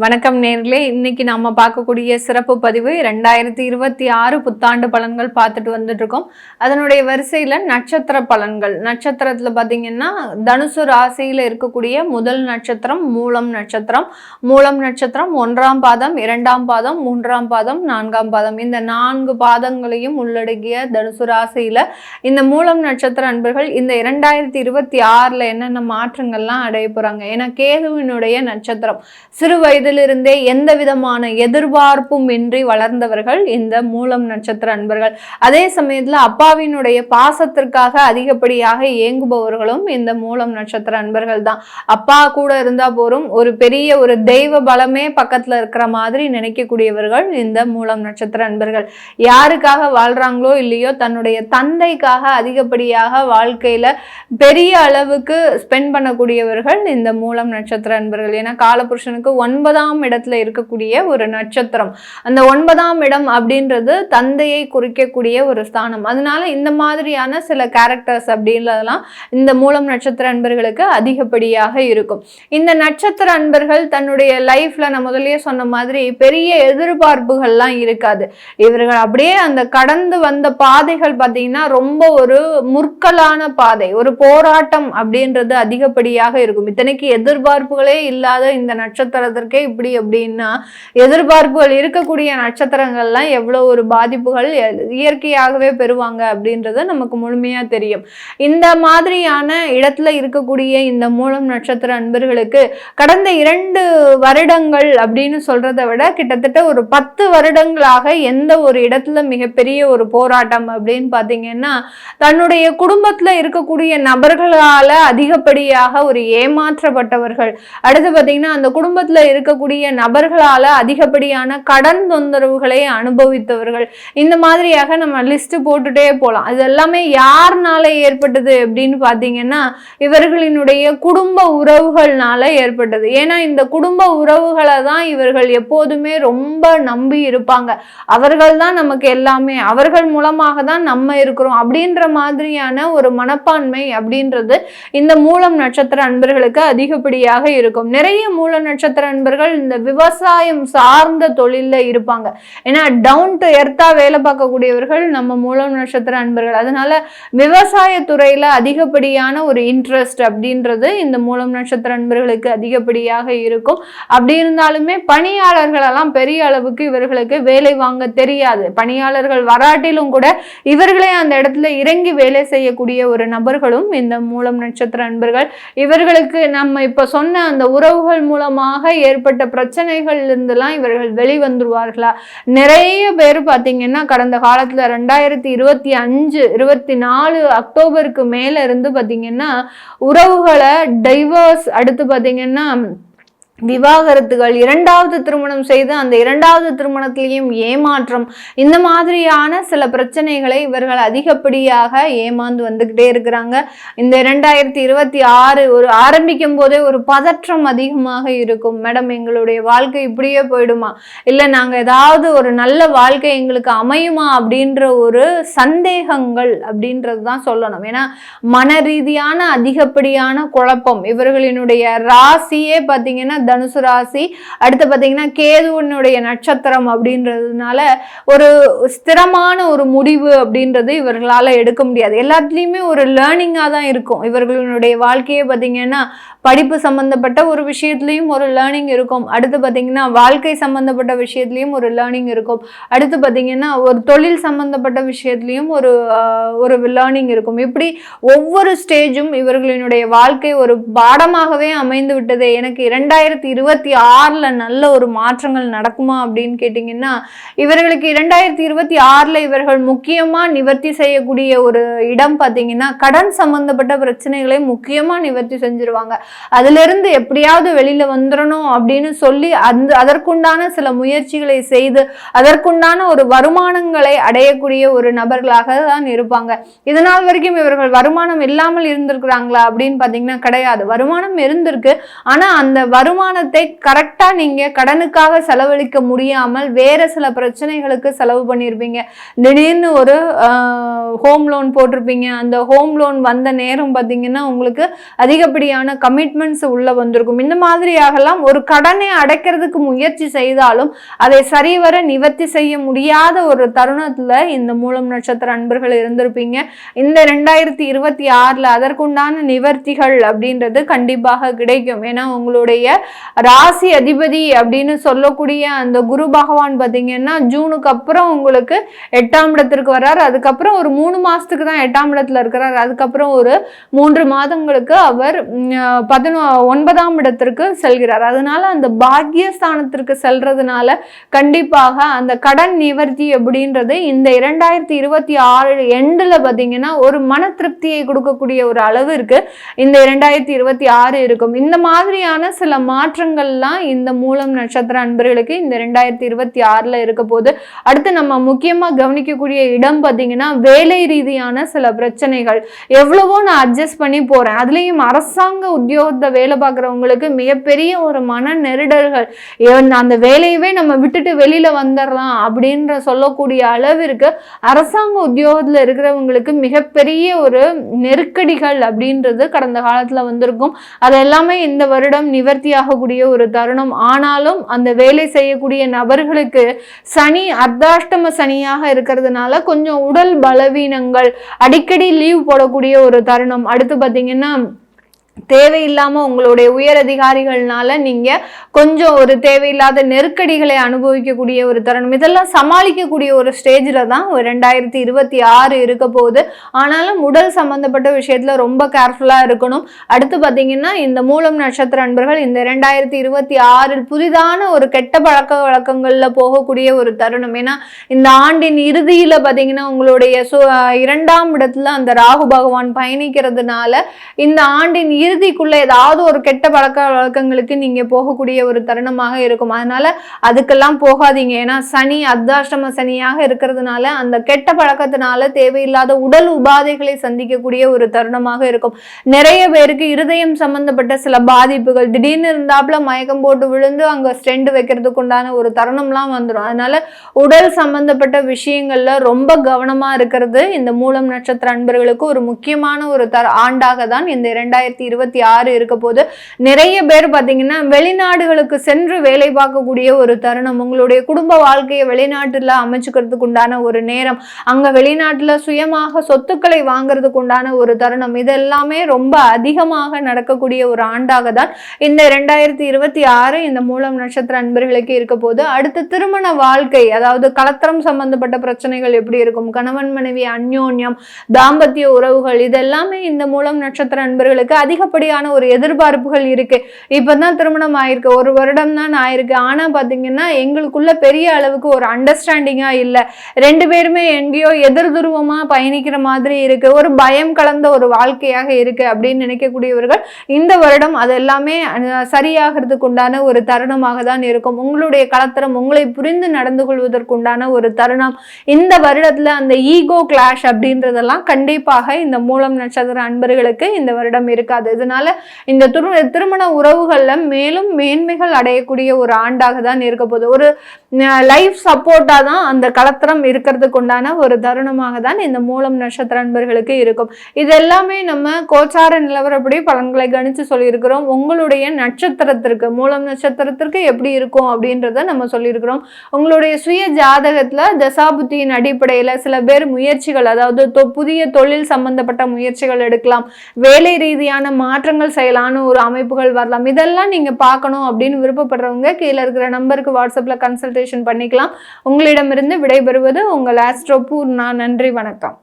வணக்கம் நேர்களே, இன்னைக்கு நாம பார்க்கக்கூடிய சிறப்பு பதிவு 2026 புத்தாண்டு பலன்கள் பார்த்துட்டு வந்துட்டு இருக்கோம். அதனுடைய வரிசையில நட்சத்திர பலன்கள். நட்சத்திரத்துல பாத்தீங்கன்னா தனுசு ராசியில இருக்கக்கூடிய முதல் நட்சத்திரம் மூலம் நட்சத்திரம். மூலம் நட்சத்திரம் 1ஆம் பாதம், 2ஆம் பாதம், 3ஆம் பாதம், 4ஆம் பாதம், இந்த 4 பாதங்களையும் உள்ளடக்கிய தனுசு ராசியில இந்த மூலம் நட்சத்திர அன்பர்கள் இந்த 2026ல என்னென்ன மாற்றங்கள்லாம் அடைய போறாங்க. ஏன்னா கேதுவினுடைய நட்சத்திரம். சிறு வயதிலிருந்தே எந்த விதமான எதிர்பார்ப்பும் இன்றி வளர்ந்தவர்கள் இந்த மூலம் நட்சத்திர அன்பர்கள். அதே சமயத்துல அப்பாவினுடைய பாசத்திற்காக அதிகப்படியாக ஏங்குபவர்களும் இந்த மூலம் நட்சத்திர அன்பர்கள் தான். அப்பா கூட இருந்தா போரும், ஒரு பெரிய ஒரு தெய்வ பலமே பக்கத்துல இருக்கிற மாதிரி நினைக்கக்கூடியவர்கள் இந்த மூலம் நட்சத்திர அன்பர்கள். யாருக்காக வாழ்றாங்களோ இல்லையோ, தன்னுடைய தந்தைக்காக அதிகப்படியாக வாழ்க்கையில பெரிய அளவுக்கு ஸ்பெண்ட் பண்ணக்கூடியவர்கள் இந்த மூலம் நட்சத்திர அன்பர்கள். ஏன்னா காலபுருஷனுக்கு 9ஆம் இடத்துல இருக்கக்கூடிய ஒரு நட்சத்திரம். அந்த 9ஆம் இடம் அப்படின்றது தந்தையை குறிக்கக்கூடிய ஒரு ஸ்தானம். அதனால இந்த மாதிரியான சில கேரக்டர்ஸ் அப்படின்றதெல்லாம் இந்த மூலம் நட்சத்திர அன்பர்களுக்கு அதிகப்படியாக இருக்கும். இந்த நட்சத்திர அன்பர்கள் தன்னுடைய லைஃப்ல நான் முதல்லயே சொன்ன மாதிரி பெரிய எதிர்பார்ப்புகள்லாம் இருக்காது. இவர்கள் அப்படியே அந்த கடந்து வந்த பாதைகள் பார்த்தீங்கன்னா ரொம்ப ஒரு முற்களான பாதை, ஒரு போராட்டம் அப்படின்றது அதிகப்படியாக இருக்கும். இத்தனைக்கு எதிர்பார்ப்புகளே இல்லாத இந்த நட்சத்திரத்திற்கே இப்படி அப்படின்னா எதிர்பார்ப்புகள் இருக்கக்கூடிய நட்சத்திரங்கள்லாம் எவ்வளவு ஒரு பாதிப்புகள் இயற்கையாகவே பெறுவாங்க அப்படின்றது நமக்கு முழுமையா தெரியும். இந்த மாதிரியான இடத்துல இருக்கக்கூடிய இந்த மூலம் நட்சத்திர அன்பர்களுக்கு கடந்த 2 வருடங்கள் அப்படின்னு சொல்றதை விட கிட்டத்தட்ட ஒரு 10 வருடங்களாக எந்த ஒரு இடத்துல மிகப்பெரிய ஒரு போராட்டம் அப்படின்னு பாத்தீங்கன்னா, தன்னுடைய குடும்பத்துல இருக்கக்கூடிய நபர்களால அதிகப்படியாக ஒரு ஏமாற்றப்பட்டவர்கள். அடுத்து பாத்தீங்கன்னா அந்த குடும்பத்துல இருக்கக்கூடிய நபர்களால அதிகப்படியான கடன் தொந்தரவுகளை அனுபவித்தவர்கள். இந்த மாதிரியாக நம்ம லிஸ்ட் போட்டுட்டே போலாம். இது எல்லாமே யாருனால ஏற்பட்டது அப்படின்னு பாத்தீங்கன்னா, இவர்களினுடைய குடும்ப உறவுகள்னால ஏற்பட்டது. ஏன்னா இந்த குடும்ப உறவுகளை தான் இவர்கள் எப்போதுமே ரொம்ப நம்பி இருப்பாங்க. அவர்கள் தான் நமக்கு எல்லாமே, அவர்கள் மூலமாக தான் நம்ம இருக்கிறோம் அப்படின்ற மாதிரியான ஒரு மனப்பான்மை அப்படின்றது இந்த மூலம் நட்சத்திர அன்பர்களுக்கு அதிகப்படியாக இருக்கும். நிறைய மூல நட்சத்திர அன்பர்கள் இந்த விவசாயம் சார்ந்த தொழில்ல இருப்பாங்க. ஏன்னா டவுன் டு எர்த்தா வேலை பார்க்கக்கூடியவர்கள் நம்ம மூலம் நட்சத்திர அன்பர்கள். அதனால விவசாயத்துறையில அதிகப்படியான ஒரு இன்ட்ரெஸ்ட் அப்படின்றது இந்த மூலம் நட்சத்திர அன்பர்களுக்கு அதிகப்படியாக இருக்கும். அப்படி இருந்தாலுமே பணியாளர்களெல்லாம் பெரிய அளவுக்கு இவர்களுக்கு வேலை வாங்க தெரியாது. பணியாளர்கள் வராட்டிலும் கூட இவர்களே அந்த இடத்துல இறங்கி வேலை செய்யக்கூடிய ஒரு நபர்களும் இந்த மூலம் நட்சத்திர அன்பர்கள். இவர்களுக்கு நம்ம இப்ப சொன்ன அந்த உறவுகள் மூலமாக ஏற்பட்ட பிரச்சனைகள் இருந்தெல்லாம் இவர்கள் வெளிவந்துருவார்களா? நிறைய பேர் பாத்தீங்கன்னா கடந்த காலத்துல 2025 24 அக்டோபருக்கு மேல இருந்து பாத்தீங்கன்னா உறவுகளை டைவர்ஸ், அடுத்து பாத்தீங்கன்னா விவாகரத்துகள், 2வது திருமணம் செய்து அந்த 2வது திருமணத்திலையும் ஏமாற்றம், இந்த மாதிரியான சில பிரச்சனைகளை இவர்கள் அதிகப்படியாக ஏமாந்து வந்துகிட்டே இருக்கிறாங்க. இந்த 2026 ஒரு ஆரம்பிக்கும் போதே ஒரு பதற்றம் அதிகமாக இருக்கும். மேடம், எங்களுடைய வாழ்க்கை இப்படியே போயிடுமா, இல்லை நாங்கள் ஏதாவது ஒரு நல்ல வாழ்க்கை எங்களுக்கு அமையுமா அப்படின்ற ஒரு சந்தேகங்கள் அப்படின்றது தான் சொல்லணும். ஏன்னா மன ரீதியான அதிகப்படியான குழப்பம். இவர்களினுடைய ராசியே பார்த்தீங்கன்னா தனுசு ராசி. அடுத்து பார்த்தீங்கன்னா கேதுவனுடைய நட்சத்திரம் அப்படின்றதுனால ஒரு ஸ்திரமான ஒரு முடிவு அப்படின்றது இவர்களால் எடுக்க முடியாது. எல்லாத்துலேயுமே ஒரு லேர்னிங்காக தான் இருக்கும். இவர்களுடைய வாழ்க்கையே பார்த்தீங்கன்னா படிப்பு சம்பந்தப்பட்ட ஒரு விஷயத்துலையும் ஒரு லேர்னிங் இருக்கும். அடுத்து பார்த்தீங்கன்னா வாழ்க்கை சம்பந்தப்பட்ட விஷயத்துலையும் ஒரு லேர்னிங் இருக்கும். அடுத்து பார்த்தீங்கன்னா ஒரு தொழில் சம்பந்தப்பட்ட விஷயத்துலையும் ஒரு லேர்னிங் இருக்கும். இப்படி ஒவ்வொரு ஸ்டேஜும் இவர்களினுடைய வாழ்க்கை ஒரு பாடமாகவே அமைந்து விட்டது. எனக்கு 2026ல நல்ல ஒரு மாற்றங்கள் நடக்குமா அப்படின்னு கேட்டிங்கன்னா, இவர்களுக்கு 2026ல இவர்கள் முக்கியமா நிவர்த்தி செய்யக்கூடிய ஒரு இடம் பார்த்தீங்கன்னா கடன் சம்பந்தப்பட்ட பிரச்சனைகளை முக்கியமா நிவர்த்தி செஞ்சிருவாங்க. அதுல இருந்து எப்படியாவது வெளியில வந்துடணும் அப்படின்னு சொல்லி அதற்குண்டான சில முயற்சிகளை செய்து அதற்குண்டான ஒரு வருமானங்களை அடையக்கூடிய ஒரு நபர்களாக தான் இருப்பாங்க. இதனால் வரைக்கும் இவர்கள் வருமானம் இல்லாமல் இருந்திருக்கிறாங்களா அப்படின்னு பாத்தீங்கன்னா கிடையாது. வருமானம் இருந்திருக்கு. ஆனா அந்த வருமானம் வருமானத்தை கரெக்டா நீங்க கடனுக்காக செலவழிக்க முடியாமல் வேற சில பிரச்சனைகளுக்கு செலவு பண்ணிருப்பீங்க. திடீர்னு ஒரு ஹோம் லோன் போட்டிருப்பீங்க. அந்த ஹோம் லோன் வந்த நேரம் பார்த்தீங்கன்னா உங்களுக்கு அதிகப்படியான கமிட்மெண்ட்ஸ் உள்ள வந்திருக்கும். இந்த மாதிரியாகலாம் ஒரு கடனை அடைக்கிறதுக்கு முயற்சி செய்தாலும் அதை சரிவர நிவர்த்தி செய்ய முடியாத ஒரு தருணத்துல இந்த மூலம் நட்சத்திர அன்பர்கள் இருந்திருப்பீங்க. இந்த 2026 அதற்குண்டான நிவர்த்திகள் அப்படின்றது கண்டிப்பாக கிடைக்கும். ஏன்னா உங்களுடைய ராசி அதிபதி அப்படின்னு சொல்லக்கூடிய அந்த குரு பகவான் பார்த்தீங்கன்னா ஜூனுக்கு அப்புறம் உங்களுக்கு 8ஆம் இடத்திற்கு வர்றார். அதுக்கப்புறம் ஒரு 3 மாசத்துக்கு தான் 8ஆம் இடத்துல இருக்கிறார். அதுக்கப்புறம் ஒரு 3 மாதங்களுக்கு அவர் 9ஆம் இடத்திற்கு செல்கிறார். அதனால அந்த பாக்கியஸ்தானத்திற்கு செல்றதுனால கண்டிப்பாக அந்த கடன் நிவர்த்தி அப்படின்றது இந்த 2026 எண்டுல பார்த்தீங்கன்னா ஒரு மன திருப்தியை கொடுக்கக்கூடிய ஒரு அளவிற்கு இந்த 2026 இருக்கும். இந்த மாதிரியான சில மாற்றங்கள்லாம் இந்த மூலம் நட்சத்திர அன்பர்களுக்கு இந்த 2026 இருக்க போது. அடுத்து நம்ம முக்கியமா கவனிக்கக்கூடிய இடம் பார்த்தீங்கன்னா வேலை ரீதியான சில பிரச்சனைகள். எவ்வளவோ நான் அட்ஜஸ்ட் பண்ணி போறேன், அதுலயும் அரசாங்க உத்தியோகத்தை வேலை பார்க்குறவங்களுக்கு மிகப்பெரிய ஒரு மன நெருடல்கள், அந்த வேலையவே நம்ம விட்டுட்டு வெளியில வந்துடலாம் அப்படின்ற சொல்லக்கூடிய அளவிற்கு அரசாங்க உத்தியோகத்துல இருக்கிறவங்களுக்கு மிகப்பெரிய ஒரு நெருக்கடிகள் அப்படின்றது கடந்த காலத்துல வந்திருக்கும். அது எல்லாமே இந்த வருடம் நிவர்த்தி ஆகக்கூடிய ஒரு தருணம். ஆனாலும் அந்த வேலை செய்யக்கூடிய நபர்களுக்கு சனி அர்த்தாஷ்டம சனியாக இருக்கிறதுனால கொஞ்சம் உடல் பலவீனங்கள், அடிக்கடி லீவ் போடக்கூடிய ஒரு தருணம். அடுத்து பார்த்தீங்கன்னா தேவையில்லாம உங்களுடைய உயர் அதிகாரிகள்னால நீங்க கொஞ்சம் ஒரு தேவையில்லாத நெருக்கடிகளை அனுபவிக்கக்கூடிய ஒரு தருணம். இதெல்லாம் சமாளிக்கக்கூடிய ஒரு ஸ்டேஜ்ல தான் 2026 இருக்க போகுது. ஆனாலும் உடல் சம்பந்தப்பட்ட விஷயத்துல ரொம்ப கேர்ஃபுல்லா இருக்கணும். அடுத்து பாத்தீங்கன்னா இந்த மூலம் நட்சத்திர அன்பர்கள் இந்த 2026 புதிதான ஒரு கெட்ட பழக்க வழக்கங்கள்ல போகக்கூடிய ஒரு தருணம். ஏன்னா இந்த ஆண்டின் இறுதியில பாத்தீங்கன்னா உங்களுடைய 2ஆம் இடத்துல அந்த ராகு பகவான் பயணிக்கிறதுனால இந்த ஆண்டின் இறுதிக்குள்ள ஏதாவது ஒரு கெட்ட பழக்க வழக்கங்களுக்கு நீங்க போகக்கூடிய ஒரு தருணமாக இருக்கும். அதனால அதுக்கெல்லாம் போகாதீங்க. ஏன்னா சனி அர்த்தாஷ்டம சனியாக இருக்கிறதுனால அந்த கெட்ட பழக்கத்தினால தேவையில்லாத உடல் உபாதைகளை சந்திக்கக்கூடிய ஒரு தருணமாக இருக்கும். நிறைய பேருக்கு இருதயம் சம்பந்தப்பட்ட சில பாதிப்புகள், திடீர்னு இருந்தாப்புல மயக்கம் போட்டு விழுந்து அங்க ஸ்டெண்ட் வைக்கிறதுக்கு உண்டான ஒரு தருணம்லாம் வந்துடும். அதனால உடல் சம்பந்தப்பட்ட விஷயங்கள்ல ரொம்ப கவனமா இருக்கிறது இந்த மூலம் நட்சத்திர அன்பர்களுக்கு ஒரு முக்கியமான ஒரு ஆண்டாக தான் இந்த 2026 இருக்க போது. நிறைய பேர் பாத்தீங்கன்னா வெளிநாடுகளுக்கு சென்று வேலை பார்க்கக்கூடிய ஒரு தருணம். உங்களுடைய குடும்ப வாழ்க்கையை வெளிநாட்டுல அமைச்சுக்கிறதுக்கு உண்டான ஒரு நேரம், அங்க வெளிநாட்டுல சுயமாக சொத்துக்களை வாங்குறதுக்கு உண்டான ஒரு தருணம். இதெல்லாமே ரொம்ப அதிகமாக நடக்கக்கூடிய ஒரு ஆண்டாக தான் இந்த 2026 இந்த மூலம் நட்சத்திர அன்பர்களுக்கு இருக்க போது. அடுத்து திருமண வாழ்க்கை, அதாவது கலத்திரம் சம்பந்தப்பட்ட பிரச்சனைகள் எப்படி இருக்கும், கணவன் மனைவி அந்யோன்யம், தாம்பத்திய உறவுகள், இதெல்லாமே இந்த மூலம் நட்சத்திர அன்பர்களுக்கு அதிகப்படியான ஒரு எதிர்பார்ப்புகள் இருக்கு. இப்பதான் திருமணம் ஆயிருக்கு, ஒரு வருடம் தான் ஆயிருக்கு. ஆனா பாத்தீங்கன்னா எங்களுக்குள்ள பெரிய அளவுக்கு ஒரு அண்டர்ஸ்டாண்டிங்கா இல்ல, 2 பேருமே எங்கேயோ எதிர் துருவமா பயணிக்கிற மாதிரி இருக்கு, ஒரு பயம் கலந்த ஒரு வாழ்க்கையாக இருக்கு அப்படின்னு நினைக்கக்கூடியவர்கள் இந்த வருடம் அது எல்லாமே சரியாகிறதுக்கு உண்டான ஒரு தருணமாக தான் இருக்கும். உங்களுடைய கலத்திரம், உங்களை புரிந்து நடந்து கொள்வதற்குண்டான ஒரு தருணம். இந்த வருடத்துல அந்த ஈகோ கிளாஷ் அப்படின்றதெல்லாம் கண்டிப்பாக இந்த மூலம் நட்சத்திர அன்பர்களுக்கு இந்த வருடம் இருக்காது. இதனால இந்த திருமண உறவுகள்ல மேலும் மேன்மைகள் அடையக்கூடிய ஒரு ஆண்டாக தான் இருக்க போகுது. ஒரு லைஃப் சப்போர்ட்டா தான் அந்த கலத்திரம் இருக்கிறதுக்கு உண்டான ஒரு தருணமாக தான் இந்த மூலம் நட்சத்திர அன்பர்களுக்கு இருக்கும். இது எல்லாமே நம்ம கோச்சார நிலவரப்படி பலன்களை கணிச்சு சொல்லியிருக்கிறோம். உங்களுடைய நட்சத்திரத்திற்கு, மூலம் நட்சத்திரத்திற்கு எப்படி இருக்கும் அப்படின்றத நம்ம சொல்லியிருக்கிறோம். உங்களுடைய சுய ஜாதகத்துல தசாபுத்தியின் அடிப்படையில சில பேர் முயற்சிகள், அதாவது புதிய தொழில் சம்பந்தப்பட்ட முயற்சிகள் எடுக்கலாம், வேலை ரீதியான மாற்றங்கள் செய்யலான்னு ஒரு அமைப்புகள் வரலாம். இதெல்லாம் நீங்க பார்க்கணும் அப்படின்னு விருப்பப்படுறவங்க கீழே இருக்கிற நம்பருக்கு வாட்ஸ்அப்ல கன்சல்டேஷன் பண்ணிக்கலாம். உங்களிடமிருந்து விடைபெறுவது உங்கள் ஆஸ்ட்ரோ பூர்ணா. நன்றி, வணக்கம்.